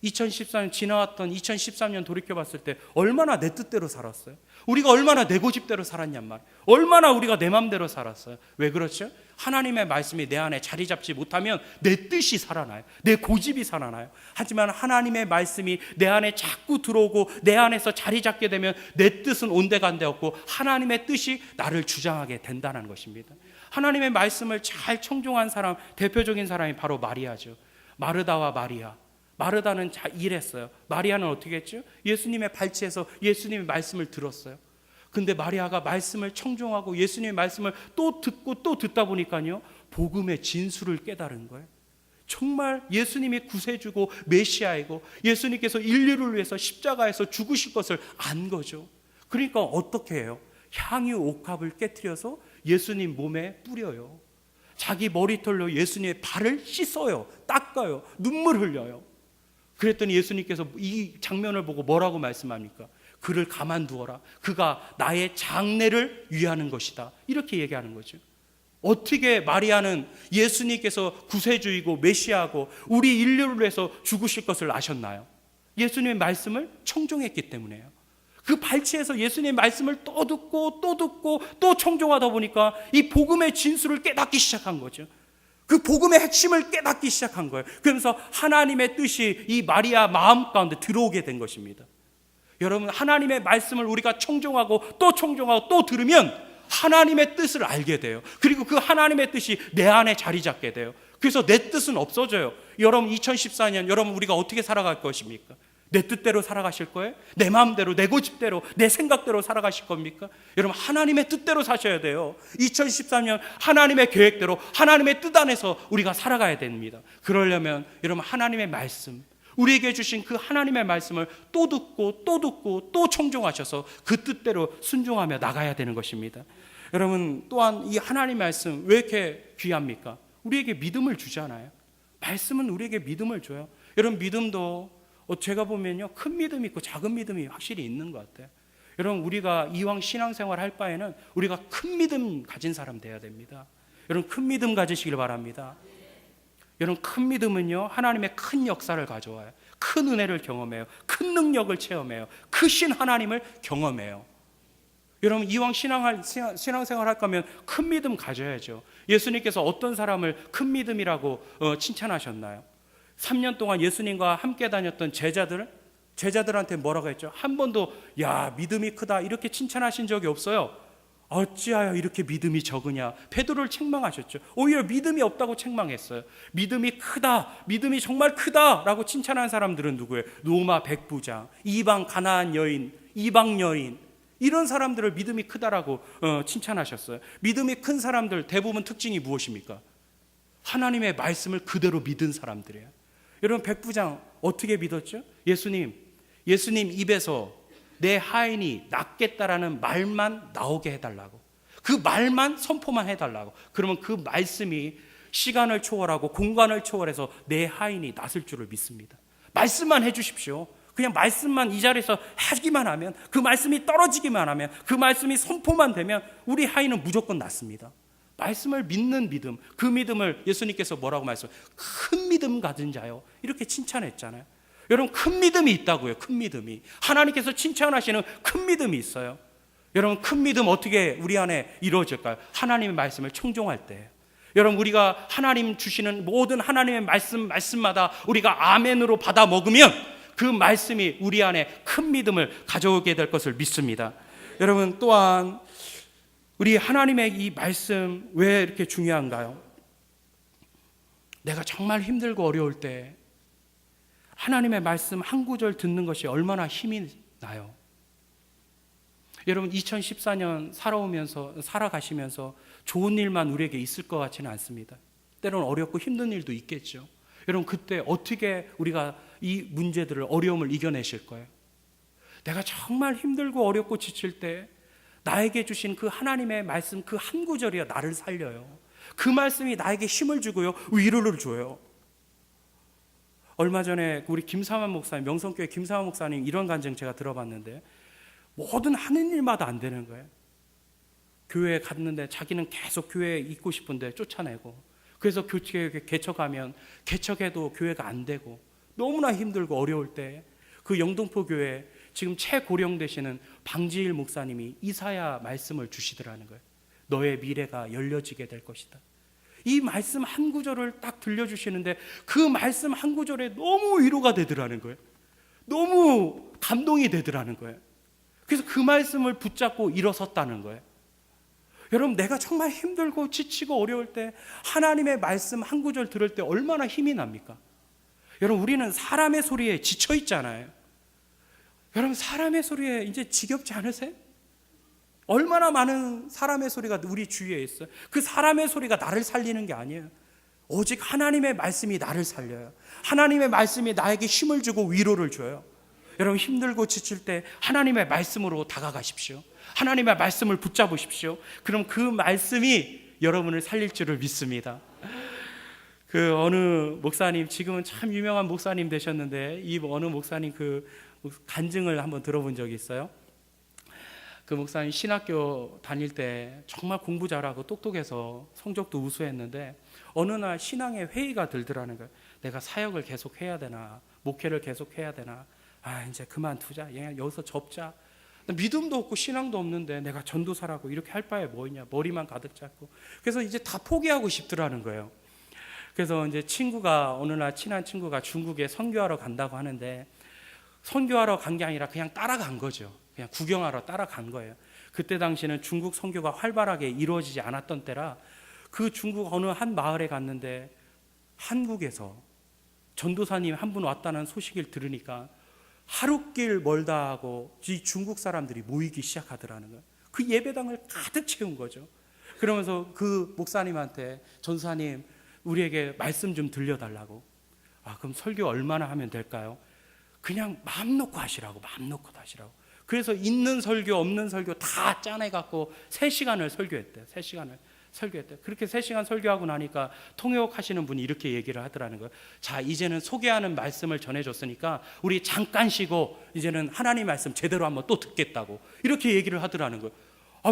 2014년 지나왔던 2013년 돌이켜봤을 때 얼마나 내 뜻대로 살았어요? 우리가 얼마나 내 고집대로 살았냔 말이에요. 얼마나 우리가 내 맘대로 살았어요. 왜 그렇죠? 하나님의 말씀이 내 안에 자리 잡지 못하면 내 뜻이 살아나요. 내 고집이 살아나요. 하지만 하나님의 말씀이 내 안에 자꾸 들어오고 내 안에서 자리 잡게 되면 내 뜻은 온데간데 없고 하나님의 뜻이 나를 주장하게 된다는 것입니다. 하나님의 말씀을 잘 청종한 사람, 대표적인 사람이 바로 마리아죠. 마르다와 마리아. 마르다는 일했어요. 마리아는 어떻게 했죠? 예수님의 발치에서 예수님의 말씀을 들었어요. 근데 마리아가 말씀을 청종하고 예수님의 말씀을 또 듣고 또 듣다 보니까요, 복음의 진수를 깨달은 거예요. 정말 예수님이 구세주고 메시아이고 예수님께서 인류를 위해서 십자가에서 죽으실 것을 안 거죠. 그러니까 어떻게 해요? 향유 옥합을 깨트려서 예수님 몸에 뿌려요. 자기 머리털로 예수님의 발을 씻어요. 닦아요. 눈물 흘려요. 그랬더니 예수님께서 이 장면을 보고 뭐라고 말씀합니까? 그를 가만두어라. 그가 나의 장래를 위하는 것이다. 이렇게 얘기하는 거죠. 어떻게 마리아는 예수님께서 구세주이고 메시아고 우리 인류를 위해서 죽으실 것을 아셨나요? 예수님의 말씀을 청종했기 때문에요. 그 발치에서 예수님의 말씀을 또 듣고 또 듣고 또 청종하다 보니까 이 복음의 진수를 깨닫기 시작한 거죠. 그 복음의 핵심을 깨닫기 시작한 거예요. 그러면서 하나님의 뜻이 이 마리아 마음 가운데 들어오게 된 것입니다. 여러분, 하나님의 말씀을 우리가 청종하고 또 들으면 하나님의 뜻을 알게 돼요. 그리고 그 하나님의 뜻이 내 안에 자리 잡게 돼요. 그래서 내 뜻은 없어져요. 여러분, 2014년 여러분 우리가 어떻게 살아갈 것입니까? 내 뜻대로 살아가실 거예요? 내 마음대로, 내 고집대로, 내 생각대로 살아가실 겁니까? 여러분, 하나님의 뜻대로 사셔야 돼요. 2013년 하나님의 계획대로, 하나님의 뜻 안에서 우리가 살아가야 됩니다. 그러려면 여러분, 하나님의 말씀, 우리에게 주신 그 하나님의 말씀을 또 듣고 또 청종하셔서 그 뜻대로 순종하며 나가야 되는 것입니다. 여러분, 또한 이 하나님의 말씀 왜 이렇게 귀합니까? 우리에게 믿음을 주잖아요. 말씀은 우리에게 믿음을 줘요. 여러분, 믿음도 제가 보면요, 큰 믿음이 있고 작은 믿음이 확실히 있는 것 같아요. 여러분, 우리가 이왕 신앙생활 할 바에는 우리가 큰 믿음 가진 사람 돼야 됩니다. 여러분, 큰 믿음 가지시길 바랍니다. 여러분, 큰 믿음은요, 하나님의 큰 역사를 가져와요. 큰 은혜를 경험해요. 큰 능력을 체험해요. 크신 하나님을 경험해요. 여러분, 이왕 신앙생활 할 거면 큰 믿음 가져야죠. 예수님께서 어떤 사람을 큰 믿음이라고 칭찬하셨나요? 3년 동안 예수님과 함께 다녔던 제자들한테 뭐라고 했죠? 한 번도 야, 믿음이 크다 이렇게 칭찬하신 적이 없어요. 어찌하여 이렇게 믿음이 적으냐, 베드로를 책망하셨죠. 오히려 믿음이 없다고 책망했어요. 믿음이 크다, 믿음이 정말 크다라고 칭찬한 사람들은 누구예요? 로마 백부장, 이방 가나안 여인, 이방 여인, 이런 사람들을 믿음이 크다라고 칭찬하셨어요. 믿음이 큰 사람들 대부분 특징이 무엇입니까? 하나님의 말씀을 그대로 믿은 사람들이에요. 여러분, 백부장 어떻게 믿었죠? 예수님 입에서 내 하인이 낫겠다라는 말만 나오게 해달라고, 그 말만 선포만 해달라고. 그러면 그 말씀이 시간을 초월하고 공간을 초월해서 내 하인이 낫을 줄을 믿습니다. 말씀만 해주십시오. 그냥 말씀만 이 자리에서 하기만 하면, 그 말씀이 떨어지기만 하면, 그 말씀이 선포만 되면 우리 하인은 무조건 낫습니다. 말씀을 믿는 믿음, 그 믿음을 예수님께서 뭐라고 말씀해요? 큰 믿음 가진 자요, 이렇게 칭찬했잖아요. 여러분, 큰 믿음이 있다고요. 큰 믿음이, 하나님께서 칭찬하시는 큰 믿음이 있어요. 여러분, 큰 믿음 어떻게 우리 안에 이루어질까요? 하나님의 말씀을 청종할 때. 여러분, 우리가 하나님 주시는 모든 하나님의 말씀마다 우리가 아멘으로 받아 먹으면 그 말씀이 우리 안에 큰 믿음을 가져오게 될 것을 믿습니다. 여러분, 또한 우리 하나님의 이 말씀 왜 이렇게 중요한가요? 내가 정말 힘들고 어려울 때 하나님의 말씀 한 구절 듣는 것이 얼마나 힘이 나요. 여러분, 2014년 살아가시면서 좋은 일만 우리에게 있을 것 같지는 않습니다. 때로는 어렵고 힘든 일도 있겠죠. 여러분, 그때 어떻게 우리가 이 문제들을, 어려움을 이겨내실 거예요? 내가 정말 힘들고 어렵고 지칠 때 나에게 주신 그 하나님의 말씀 그 한 구절이야 나를 살려요. 그 말씀이 나에게 힘을 주고요, 위로를 줘요. 얼마 전에 우리 김사만 목사님, 명성교회 김사만 목사님 이런 간증 제가 들어봤는데, 모든 하는 일마다 안 되는 거예요. 교회에 갔는데 자기는 계속 교회에 있고 싶은데 쫓아내고, 그래서 교회에 개척하면 개척해도 교회가 안 되고, 너무나 힘들고 어려울 때 그 영등포 교회 지금 최고령 되시는 방지일 목사님이 이사야 말씀을 주시더라는 거예요. 너의 미래가 열려지게 될 것이다. 이 말씀 한 구절을 딱 들려주시는데 그 말씀 한 구절에 너무 위로가 되더라는 거예요. 너무 감동이 되더라는 거예요. 그래서 그 말씀을 붙잡고 일어섰다는 거예요. 여러분, 내가 정말 힘들고 지치고 어려울 때 하나님의 말씀 한 구절 들을 때 얼마나 힘이 납니까? 여러분, 우리는 사람의 소리에 지쳐 있잖아요. 여러분, 사람의 소리에 이제 지겹지 않으세요? 얼마나 많은 사람의 소리가 우리 주위에 있어요. 그 사람의 소리가 나를 살리는 게 아니에요. 오직 하나님의 말씀이 나를 살려요. 하나님의 말씀이 나에게 힘을 주고 위로를 줘요. 여러분, 힘들고 지칠 때 하나님의 말씀으로 다가가십시오. 하나님의 말씀을 붙잡으십시오. 그럼 그 말씀이 여러분을 살릴 줄을 믿습니다. 그 어느 목사님, 지금은 참 유명한 목사님 되셨는데, 이 어느 목사님 그 간증을 한번 들어본 적이 있어요. 그 목사님 신학교 다닐 때 정말 공부 잘하고 똑똑해서 성적도 우수했는데 어느 날 신앙의 회의가 들더라는 거예요. 내가 사역을 계속 해야 되나, 목회를 계속 해야 되나, 이제 그만두자, 여기서 접자. 믿음도 없고 신앙도 없는데 내가 전도사라고 이렇게 할 바에 뭐 있냐, 머리만 가득 잡고. 그래서 이제 다 포기하고 싶더라는 거예요. 그래서 이제 어느 날 친한 친구가 중국에 선교하러 간다고 하는데, 선교하러 간 게 아니라 그냥 따라간 거죠. 그냥 구경하러 따라간 거예요. 그때 당시는 중국 선교가 활발하게 이루어지지 않았던 때라 그 중국 어느 한 마을에 갔는데 한국에서 전도사님 한 분 왔다는 소식을 들으니까 하루길 멀다 하고 이 중국 사람들이 모이기 시작하더라는 거예요. 그 예배당을 가득 채운 거죠. 그러면서 그 목사님한테 전도사님 우리에게 말씀 좀 들려달라고. 그럼 설교 얼마나 하면 될까요? 그냥 마음 놓고 하시라고. 마음 놓고 하시라고. 그래서 있는 설교 없는 설교 다 짜내갖고 3시간을 설교했대요. 3시간을 설교했대요. 그렇게 3시간 설교하고 나니까 통역하시는 분이 이렇게 얘기를 하더라는 거예요. 자, 이제는 소개하는 말씀을 전해줬으니까 우리 잠깐 쉬고 이제는 하나님 말씀 제대로 한번 또 듣겠다고 이렇게 얘기를 하더라는 거예요.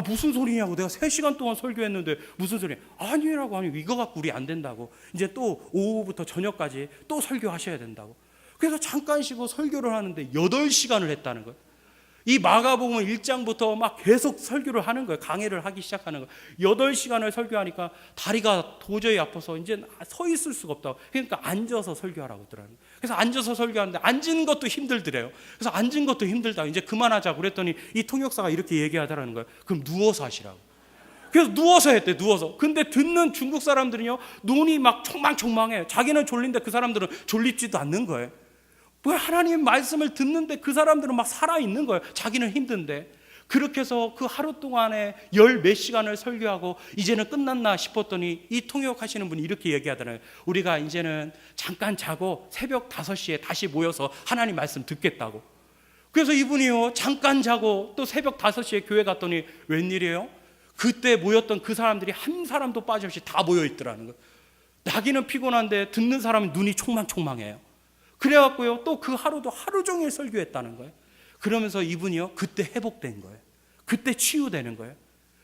무슨 소리냐고. 내가 3시간 동안 설교했는데 무슨 소리냐. 아니라고. 이거 갖고 우리 안 된다고. 이제 또 오후부터 저녁까지 또 설교하셔야 된다고. 그래서 잠깐 쉬고 설교를 하는데 8시간을 했다는 거예요. 이 마가복음 1장부터 막 계속 설교를 하는 거예요. 강해를 하기 시작하는 거예요. 8시간을 설교하니까 다리가 도저히 아파서 이제 서 있을 수가 없다고. 그러니까 앉아서 설교하라고 하더라고요. 그래서 앉아서 설교하는데 앉은 것도 힘들더래요. 그래서 앉은 것도 힘들다. 이제 그만하자고 그랬더니 이 통역사가 이렇게 얘기하더라는 거예요. 그럼 누워서 하시라고. 그래서 누워서 했대. 누워서. 근데 듣는 중국 사람들은요, 눈이 막 총망총망해요. 자기는 졸린데 그 사람들은 졸립지도 않는 거예요. 왜 하나님 말씀을 듣는데 그 사람들은 막 살아있는 거예요. 자기는 힘든데. 그렇게 해서 그 하루 동안에 10몇 시간을 설교하고 이제는 끝났나 싶었더니 이 통역하시는 분이 이렇게 얘기하더라고요. 우리가 이제는 잠깐 자고 새벽 5시에 다시 모여서 하나님 말씀 듣겠다고. 그래서 이분이요, 잠깐 자고 또 새벽 5시에 교회 갔더니 웬일이에요? 그때 모였던 그 사람들이 한 사람도 빠짐없이 다 모여있더라는 거예요. 자기는 피곤한데 듣는 사람은 눈이 총망총망해요. 그래갖고요, 또 그 하루도 하루 종일 설교했다는 거예요. 그러면서 이분이요, 그때 회복된 거예요. 그때 치유되는 거예요.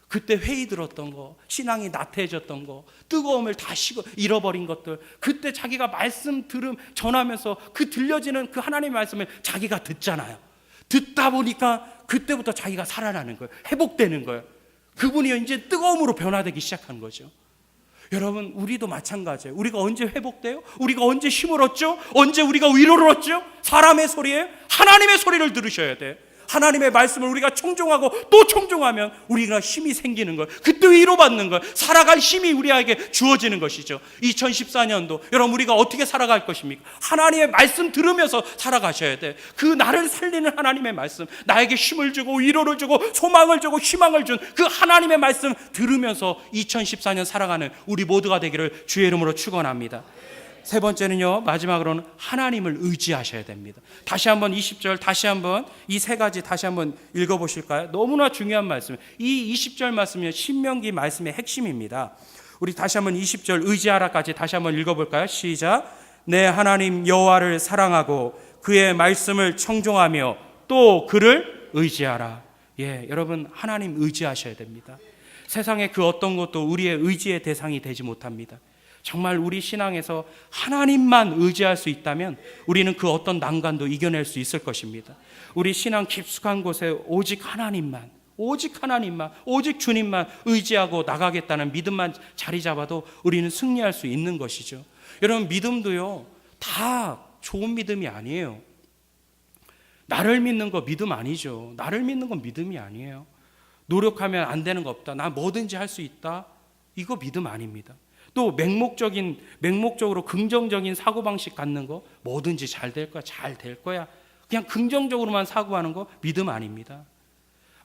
그때 회의 들었던 거, 신앙이 나태해졌던 거, 뜨거움을 다 잃어버린 것들, 그때 자기가 말씀 전하면서 그 들려지는 그 하나님의 말씀을 자기가 듣잖아요. 듣다 보니까 그때부터 자기가 살아나는 거예요. 회복되는 거예요. 그분이 이제 뜨거움으로 변화되기 시작한 거죠. 여러분, 우리도 마찬가지예요. 우리가 언제 회복돼요? 우리가 언제 힘을 얻죠? 언제 우리가 위로를 얻죠? 사람의 소리에 하나님의 소리를 들으셔야 돼. 하나님의 말씀을 우리가 청종하고 또 청종하면 우리가 힘이 생기는 거예요. 그때 위로받는 거예요. 살아갈 힘이 우리에게 주어지는 것이죠. 2014년도 여러분, 우리가 어떻게 살아갈 것입니까? 하나님의 말씀 들으면서 살아가셔야 돼. 그 나를 살리는 하나님의 말씀, 나에게 힘을 주고 위로를 주고 소망을 주고 희망을 준 그 하나님의 말씀 들으면서 2014년 살아가는 우리 모두가 되기를 주의 이름으로 축원합니다. 세 번째는요, 마지막으로는 하나님을 의지하셔야 됩니다. 다시 한번 20절, 다시 한번 이 3가지 다시 한번 읽어보실까요? 너무나 중요한 말씀. 이 20절 말씀은 신명기 말씀의 핵심입니다. 우리 다시 한번 20절 의지하라까지 다시 한번 읽어볼까요? 시작. 내 하나님 여호와를 사랑하고 그의 말씀을 청종하며 또 그를 의지하라. 여러분, 하나님 의지하셔야 됩니다. 세상의 그 어떤 것도 우리의 의지의 대상이 되지 못합니다. 정말 우리 신앙에서 하나님만 의지할 수 있다면 우리는 그 어떤 난관도 이겨낼 수 있을 것입니다. 우리 신앙 깊숙한 곳에 오직 하나님만, 오직 주님만 의지하고 나가겠다는 믿음만 자리 잡아도 우리는 승리할 수 있는 것이죠. 여러분, 믿음도요, 다 좋은 믿음이 아니에요. 나를 믿는 거 믿음 아니죠. 나를 믿는 건 믿음이 아니에요. 노력하면 안 되는 거 없다. 나 뭐든지 할 수 있다. 이거 믿음 아닙니다. 또 맹목적으로 긍정적인 사고방식 갖는 거, 뭐든지 잘 될 거야. 그냥 긍정적으로만 사고하는 거 믿음 아닙니다.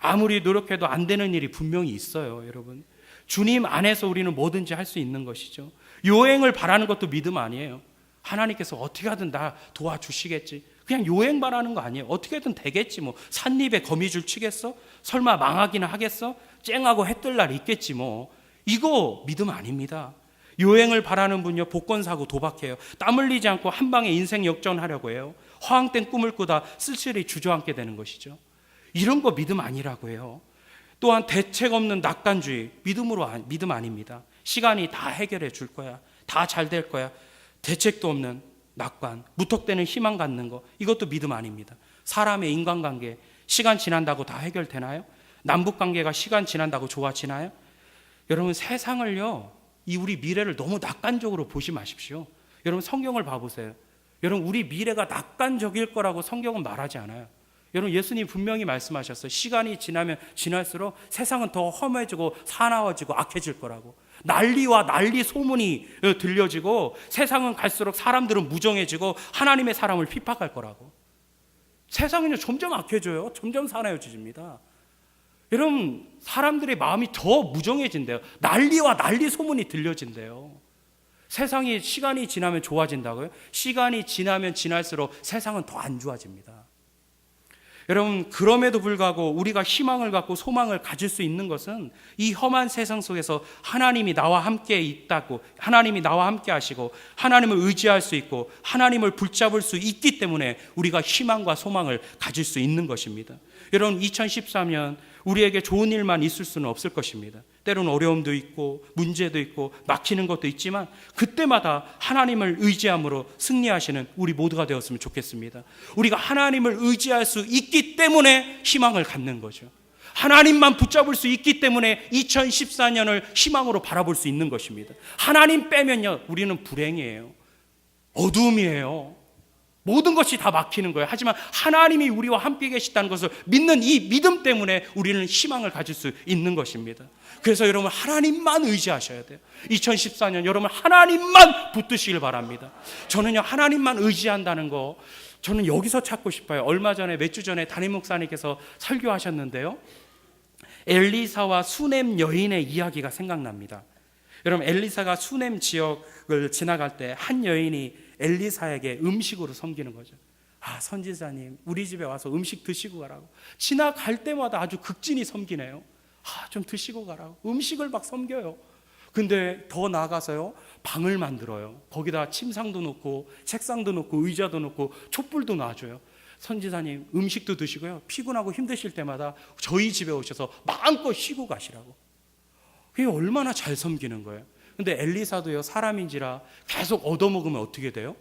아무리 노력해도 안 되는 일이 분명히 있어요, 여러분. 주님 안에서 우리는 뭐든지 할 수 있는 것이죠. 요행을 바라는 것도 믿음 아니에요. 하나님께서 어떻게 하든 나 도와주시겠지. 그냥 요행 바라는 거 아니에요. 어떻게든 되겠지 뭐. 삿입에 거미줄 치겠어? 설마 망하기나 하겠어? 쨍하고 해 뜰 날 있겠지 뭐. 이거 믿음 아닙니다. 요행을 바라는 분요, 복권 사고 도박해요. 땀 흘리지 않고 한 방에 인생 역전하려고 해요. 허황된 꿈을 꾸다 쓸쓸히 주저앉게 되는 것이죠. 이런 거 믿음 아니라고 해요. 또한 대책 없는 낙관주의, 믿음 아닙니다. 시간이 다 해결해 줄 거야, 다 잘 될 거야. 대책도 없는 낙관, 무턱대는 희망 갖는 거, 이것도 믿음 아닙니다. 사람의 인간관계, 시간 지난다고 다 해결되나요? 남북관계가 시간 지난다고 좋아지나요? 여러분, 세상을요, 우리 미래를 너무 낙관적으로 보지 마십시오. 여러분, 성경을 봐보세요. 여러분, 우리 미래가 낙관적일 거라고 성경은 말하지 않아요. 여러분, 예수님 분명히 말씀하셨어요. 시간이 지나면 지날수록 세상은 더 험해지고 사나워지고 악해질 거라고. 난리와 난리 소문이 들려지고 세상은 갈수록 사람들은 무정해지고 하나님의 사람을 핍박할 거라고. 세상은요, 점점 악해져요. 점점 사나워집니다. 여러분, 사람들의 마음이 더 무정해진대요. 난리와 난리 소문이 들려진대요. 세상이 시간이 지나면 좋아진다고요? 시간이 지나면 지날수록 세상은 더 안 좋아집니다. 여러분, 그럼에도 불구하고 우리가 희망을 갖고 소망을 가질 수 있는 것은 이 험한 세상 속에서 하나님이 나와 함께 있다고, 하나님이 나와 함께 하시고 하나님을 의지할 수 있고 하나님을 붙잡을 수 있기 때문에 우리가 희망과 소망을 가질 수 있는 것입니다. 여러분, 2013년 우리에게 좋은 일만 있을 수는 없을 것입니다. 때로는 어려움도 있고 문제도 있고 막히는 것도 있지만 그때마다 하나님을 의지함으로 승리하시는 우리 모두가 되었으면 좋겠습니다. 우리가 하나님을 의지할 수 있기 때문에 희망을 갖는 거죠. 하나님만 붙잡을 수 있기 때문에 2014년을 희망으로 바라볼 수 있는 것입니다. 하나님 빼면요, 우리는 불행이에요. 어두움이에요. 모든 것이 다 막히는 거예요. 하지만 하나님이 우리와 함께 계시다는 것을 믿는 이 믿음 때문에 우리는 희망을 가질 수 있는 것입니다. 그래서 여러분, 하나님만 의지하셔야 돼요. 2014년 여러분, 하나님만 붙드시길 바랍니다. 저는요, 하나님만 의지한다는 거, 저는 여기서 찾고 싶어요. 얼마 전에, 몇 주 전에 담임 목사님께서 설교하셨는데요, 엘리사와 수넴 여인의 이야기가 생각납니다. 여러분, 엘리사가 수넴 지역을 지나갈 때 한 여인이 엘리사에게 음식으로 섬기는 거죠. 아, 선지자님, 우리 집에 와서 음식 드시고 가라고. 지나갈 때마다 아주 극진히 섬기네요. 아, 좀 드시고 가라고. 음식을 막 섬겨요. 근데 더 나아가서요, 방을 만들어요. 거기다 침상도 놓고 책상도 놓고 의자도 놓고 촛불도 놔줘요. 선지자님, 음식도 드시고요, 피곤하고 힘드실 때마다 저희 집에 오셔서 마음껏 쉬고 가시라고. 그게 얼마나 잘 섬기는 거예요. 근데 엘리사도요, 사람인지라 계속 얻어먹으면 어떻게 돼요?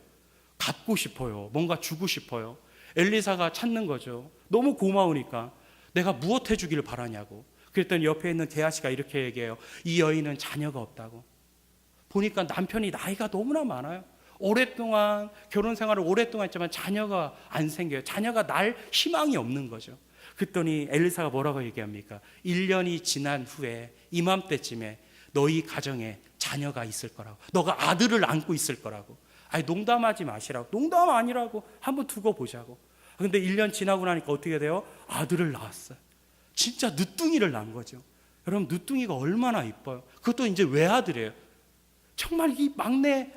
갚고 싶어요. 뭔가 주고 싶어요. 엘리사가 찾는 거죠. 너무 고마우니까 내가 무엇 해주기를 바라냐고. 그랬더니 옆에 있는 게하시가 이렇게 얘기해요. 이 여인은 자녀가 없다고. 보니까 남편이 나이가 너무나 많아요. 오랫동안 결혼 생활을 오랫동안 했지만 자녀가 안 생겨요. 자녀가 날 희망이 없는 거죠. 그랬더니 엘리사가 뭐라고 얘기합니까? 1년이 지난 후에 이맘때쯤에 너희 가정에 자녀가 있을 거라고. 너가 아들을 안고 있을 거라고. 아니, 농담하지 마시라고. 농담 아니라고. 한번 두고 보자고. 근데 1년 지나고 나니까 어떻게 돼요? 아들을 낳았어요. 진짜 늦둥이를 낳은 거죠. 여러분, 늦둥이가 얼마나 이뻐요. 그것도 이제 외아들이에요. 정말 이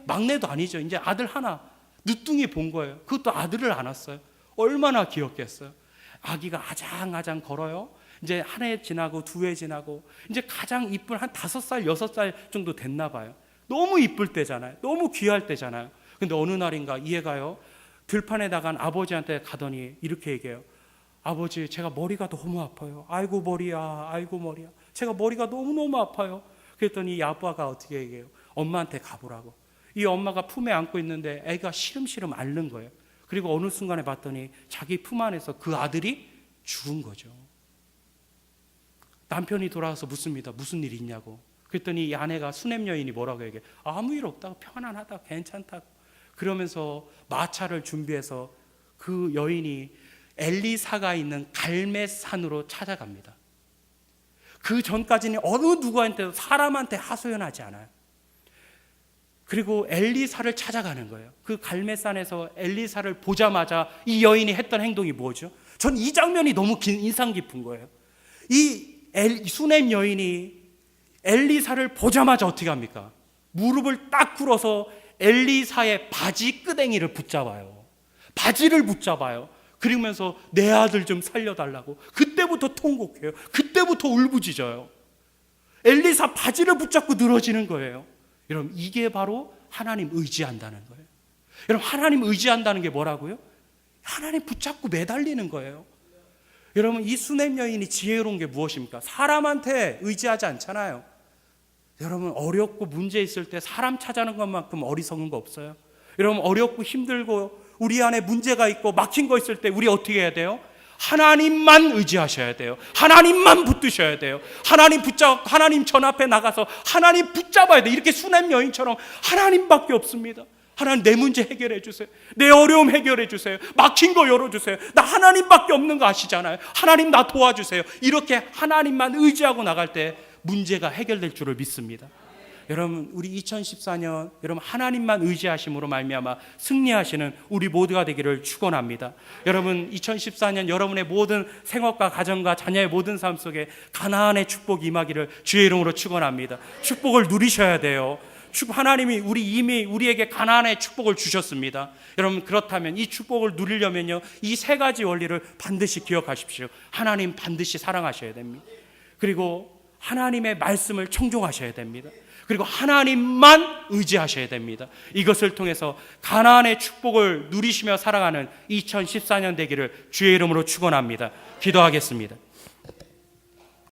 막내도 아니죠. 이제 아들 하나, 늦둥이 본 거예요. 그것도 아들을 안았어요. 얼마나 귀엽겠어요. 아기가 아장아장 걸어요. 이제 한 해 지나고 두 해 지나고 이제 가장 이쁜 한 5살, 6살 정도 됐나 봐요. 너무 이쁠 때잖아요. 너무 귀할 때잖아요. 근데 어느 날인가 이 애가요, 들판에 나간 아버지한테 가더니 이렇게 얘기해요. 아버지, 제가 머리가 너무 아파요. 아이고 머리야, 아이고 머리야. 제가 머리가 너무너무 아파요. 그랬더니 이 아빠가 어떻게 얘기해요? 엄마한테 가보라고. 이 엄마가 품에 안고 있는데 애가 시름시름 앓는 거예요. 그리고 어느 순간에 봤더니 자기 품 안에서 그 아들이 죽은 거죠. 남편이 돌아와서 묻습니다. 무슨 일 있냐고. 그랬더니 이 아내가 수넴 여인이 뭐라고 얘기해? 아무 일 없다고, 편안하다고, 괜찮다고. 그러면서 마차를 준비해서 그 여인이 엘리사가 있는 갈멜산으로 찾아갑니다. 그 전까지는 어느 누구한테도 사람한테 하소연하지 않아요. 그리고 엘리사를 찾아가는 거예요. 그 갈멜산에서 엘리사를 보자마자 이 여인이 했던 행동이 뭐죠? 전 이 장면이 너무 인상 깊은 거예요. 이 수넴 여인이 엘리사를 보자마자 어떻게 합니까? 무릎을 딱 꿇어서 엘리사의 바지 끄댕이를 붙잡아요. 바지를 붙잡아요. 그러면서 내 아들 좀 살려달라고. 그때부터 통곡해요. 그때부터 울부짖어요. 엘리사 바지를 붙잡고 늘어지는 거예요. 여러분, 이게 바로 하나님 의지한다는 거예요. 여러분, 하나님 의지한다는 게 뭐라고요? 하나님 붙잡고 매달리는 거예요. 여러분, 이 수냄 여인이 지혜로운 게 무엇입니까? 사람한테 의지하지 않잖아요. 여러분, 어렵고 문제 있을 때 사람 찾아는 것만큼 어리석은 거 없어요. 여러분, 어렵고 힘들고 우리 안에 문제가 있고 막힌 거 있을 때 우리 어떻게 해야 돼요? 하나님만 의지하셔야 돼요. 하나님만 붙드셔야 돼요. 하나님 전 앞에 나가서 하나님 붙잡아야 돼요. 이렇게 수냄 여인처럼 하나님밖에 없습니다. 하나님, 내 문제 해결해 주세요. 내 어려움 해결해 주세요. 막힌 거 열어주세요. 나 하나님밖에 없는 거 아시잖아요. 하나님, 나 도와주세요. 이렇게 하나님만 의지하고 나갈 때 문제가 해결될 줄을 믿습니다. 여러분, 우리 2014년 여러분 하나님만 의지하심으로 말미암아 승리하시는 우리 모두가 되기를 축원합니다. 여러분, 2014년 여러분의 모든 생활과 가정과 자녀의 모든 삶 속에 가나안의 축복이 임하기를 주의 이름으로 축원합니다. 축복을 누리셔야 돼요. 하나님이 이미 우리에게 가나안의 축복을 주셨습니다. 여러분, 그렇다면 이 축복을 누리려면요, 이 세 가지 원리를 반드시 기억하십시오. 하나님 반드시 사랑하셔야 됩니다. 그리고 하나님의 말씀을 청종하셔야 됩니다. 그리고 하나님만 의지하셔야 됩니다. 이것을 통해서 가나안의 축복을 누리시며 살아가는 2014년 되기를 주의 이름으로 축원합니다. 기도하겠습니다.